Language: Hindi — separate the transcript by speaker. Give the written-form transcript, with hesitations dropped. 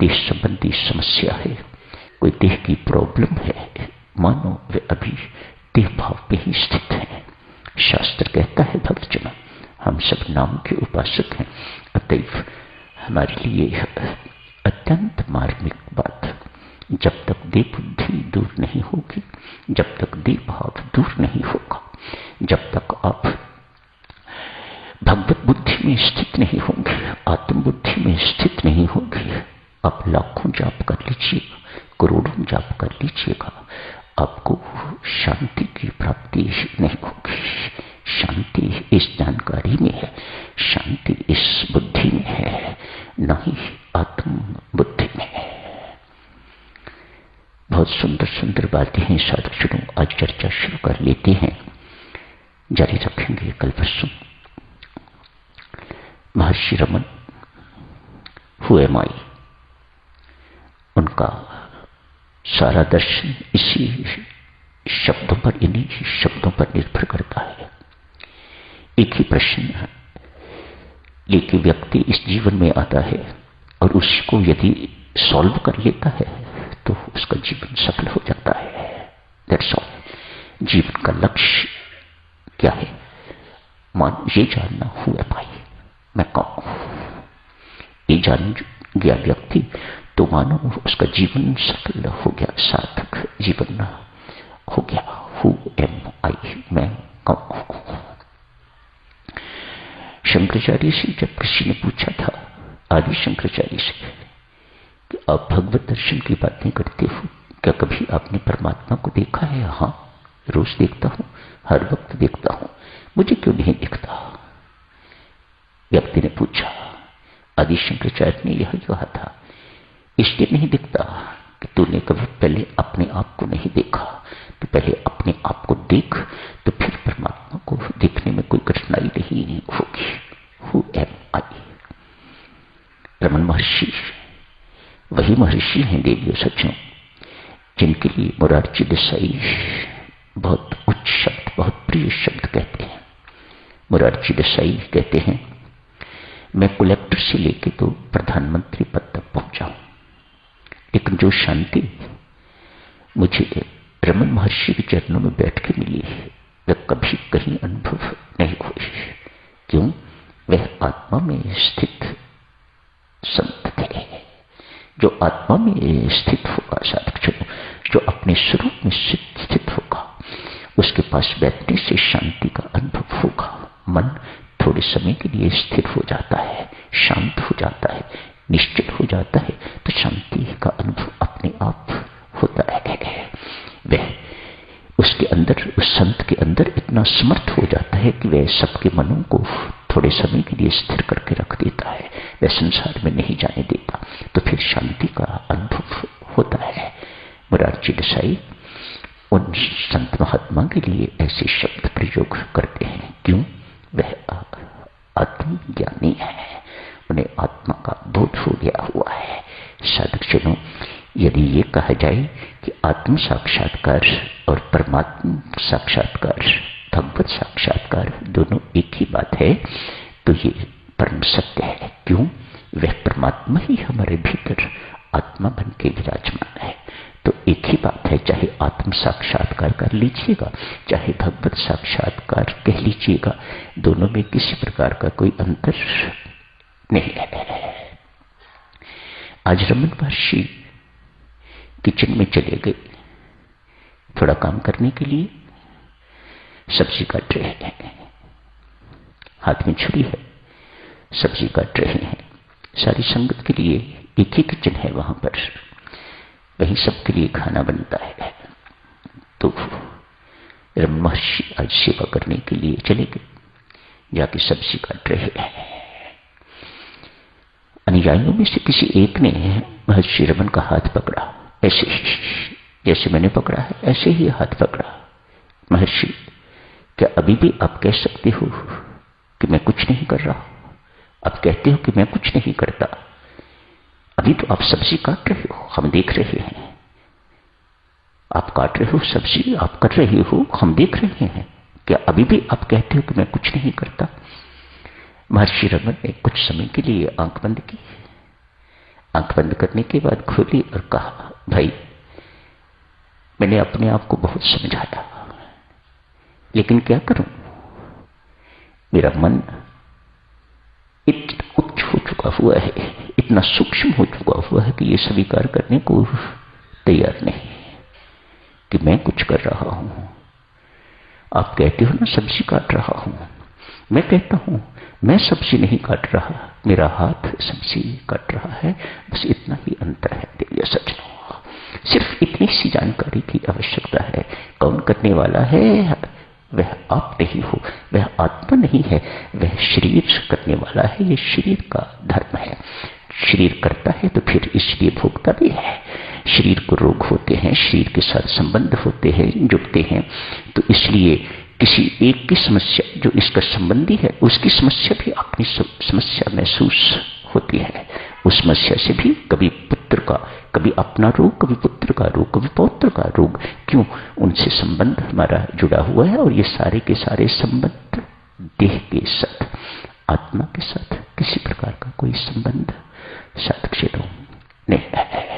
Speaker 1: देह संबंधी समस्या है, कोई देह की प्रॉब्लम है, मानो वे अभी देह भाव पे ही स्थित है। शास्त्र कहता है भक्तजन, हम सब नाम के उपासक हैं, अतएव हमारे लिए अत्यंत मार्मिक बात, जब तक देह बुद्धि दूर नहीं होगी, जब तक देह भाव दूर नहीं होगा, जब तक आप भगवत बुद्धि में स्थित नहीं होंगे, आत्म बुद्धि में स्थित नहीं होंगे, आप लाखों जाप कर लीजिएगा, करोड़ों जाप कर लीजिएगा, आपको शांति की प्राप्ति नहीं होगी। शांति इस जानकारी में है, शांति इस बुद्धि में है, न ही आत्म बुद्धि में है। बहुत सुंदर सुंदर बातें हैं साधुजनों, आज चर्चा शुरू कर लेते हैं, जारी रखेंगे कल परसों। महर्षि रमन, हु एम आई, उनका सारा दर्शन इसी शब्दों पर, इन्हीं शब्दों पर निर्भर करता है। एक ही प्रश्न है, लेकिन व्यक्ति इस जीवन में आता है और उसको यदि सॉल्व कर लेता है तो उसका जीवन सफल हो जाता है। That's all. जीवन का लक्ष्य क्या है? मान ये जानना, हु एम आई, मैं कौन हूं, ये जान गया व्यक्ति तो मानो उसका जीवन सफल हो गया, सार्थक जीवन हो गया। हु एम आई, मैं कौन हूं। शंकराचार्य से जब किसी ने पूछा था, आदि शंकराचार्य से, कि आप भगवत दर्शन की बातें करते हो, क्या कभी आपने परमात्मा को देखा है? हाँ, रोज देखता हूं, हर वक्त देखता हूं, मुझे क्यों नहीं दिखता? व्यक्ति ने पूछा। आदि शंकराचार्य ने यह कहा था, इसलिए नहीं दिखता कि तूने कभी पहले अपने आप को नहीं देखा, तो पहले अपने आप को देख, तो फिर परमात्मा को देखने में कोई कठिनाई नहीं होगी। हु एम आई। रमन महर्षि वही महर्षि हैं देवियों सज्जनों, जिनके लिए मोरारजी देसाई बहुत उच्च शब्द, बहुत प्रिय शब्द कहते हैं। मोरारजी देसाई कहते हैं, मैं कलेक्टर से लेके तो प्रधानमंत्री पद तक पहुंचा हूं, लेकिन जो शांति मुझे रमन महर्षि के चरणों में बैठ के मिली है, वह कभी कहीं अनुभव नहीं हुई। क्यों? वह आत्मा में स्थित संत थे। जो आत्मा में स्थित होगा साधक, जो अपने स्वरूप में स्थित होगा, उसके पास बैठने से शांति का अनुभव होगा। मन थोड़े समय के लिए स्थिर हो जाता है, शांत हो जाता है, निश्चित हो जाता है, तो शांति का अनुभव अपने आप होता है। वह उसके अंदर, उस संत के अंदर इतना समर्थ हो जाता है कि वह सबके मनों को थोड़े समय के लिए स्थिर करके रख देता है, वह संसार में नहीं जाने देता, तो फिर शांति का अनुभव होता है। मोरारजी देसाई उन संत महात्मा के लिए ऐसे शब्द प्रयोग करते हैं। क्यों? वह आत्मज्ञानी है, उन्हें आत्मा का बोध हो गया हुआ है। साधक जनों, यदि ये कहा जाए कि आत्म साक्षात्कार और परमात्मा साक्षात्कार, भगवत साक्षात्कार दोनों एक ही बात है, तो ये परम सत्य है। क्यों? वह परमात्मा ही हमारे भीतर आत्मा बन के विराजमान है। तो एक ही बात है, चाहे आत्म साक्षात्कार कर लीजिएगा, चाहे भगवत साक्षात्कार कह लीजिएगा, दोनों में किसी प्रकार का कोई अंतर नहीं है। आज रमन महर्षि किचन में चले गए थोड़ा काम करने के लिए। सब्जी काट रहे हैं, हाथ में छुरी है, सब्जी काट रहे हैं। सारी संगत के लिए एक ही किचन है, वहां पर वहीं सबके लिए खाना बनता है। तो रमन महर्षि आज सेवा करने के लिए चले गए, जाके सब्जी काट रहे हैं। अनुयायियों में से किसी एक ने महर्षि रमन का हाथ पकड़ा, ऐसे ही जैसे मैंने पकड़ा है ऐसे ही हाथ पकड़ा। महर्षि, क्या अभी भी आप कह सकते हो कि मैं कुछ नहीं कर रहा? आप कहते हो कि मैं कुछ नहीं करता, अभी तो आप सब्जी काट रहे हो, हम देख रहे हैं। आप काट रहे हो सब्जी, आप कर रहे हो, हम देख रहे हैं। क्या अभी भी आप कहते हो कि मैं कुछ नहीं करता? महर्षि रमन ने कुछ समय के लिए आंख बंद की, आंख बंद करने के बाद खोली और कहा, भाई मैंने अपने आप को बहुत समझाया, लेकिन क्या करूं, मेरा मन इतना उच्च हो चुका हुआ है, इतना सूक्ष्म हो चुका हुआ है कि ये स्वीकार करने को तैयार नहीं कि मैं कुछ कर रहा हूं। आप कहते हो ना सब्जी काट रहा हूं, मैं कहता हूं मैं सब्जी नहीं काट रहा, मेरा हाथ सब्जी काट रहा है, बस इतना ही अंतर है दिव्य सज्जनों। सिर्फ इतनी सी जानकारी की आवश्यकता है। कौन करने वाला है? वह आप नहीं हो, वह आत्मा नहीं है, वह शरीर करने वाला है। यह शरीर का धर्म है। शरीर करता है तो फिर इसलिए भोगता भी है। शरीर को रोग होते हैं, शरीर के साथ संबंध होते हैं, जुड़ते हैं, तो इसलिए किसी एक की समस्या जो इसका संबंधी है उसकी समस्या भी अपनी समस्या महसूस होती है। उस समस्या से भी कभी पुत्र का, कभी अपना रोग, कभी पुत्र का रोग, कभी पौत्र का रोग। क्यों? उनसे संबंध हमारा जुड़ा हुआ है। और ये सारे के सारे संबंध देह के साथ, आत्मा के साथ किसी प्रकार का कोई संबंध साधक से नहीं है।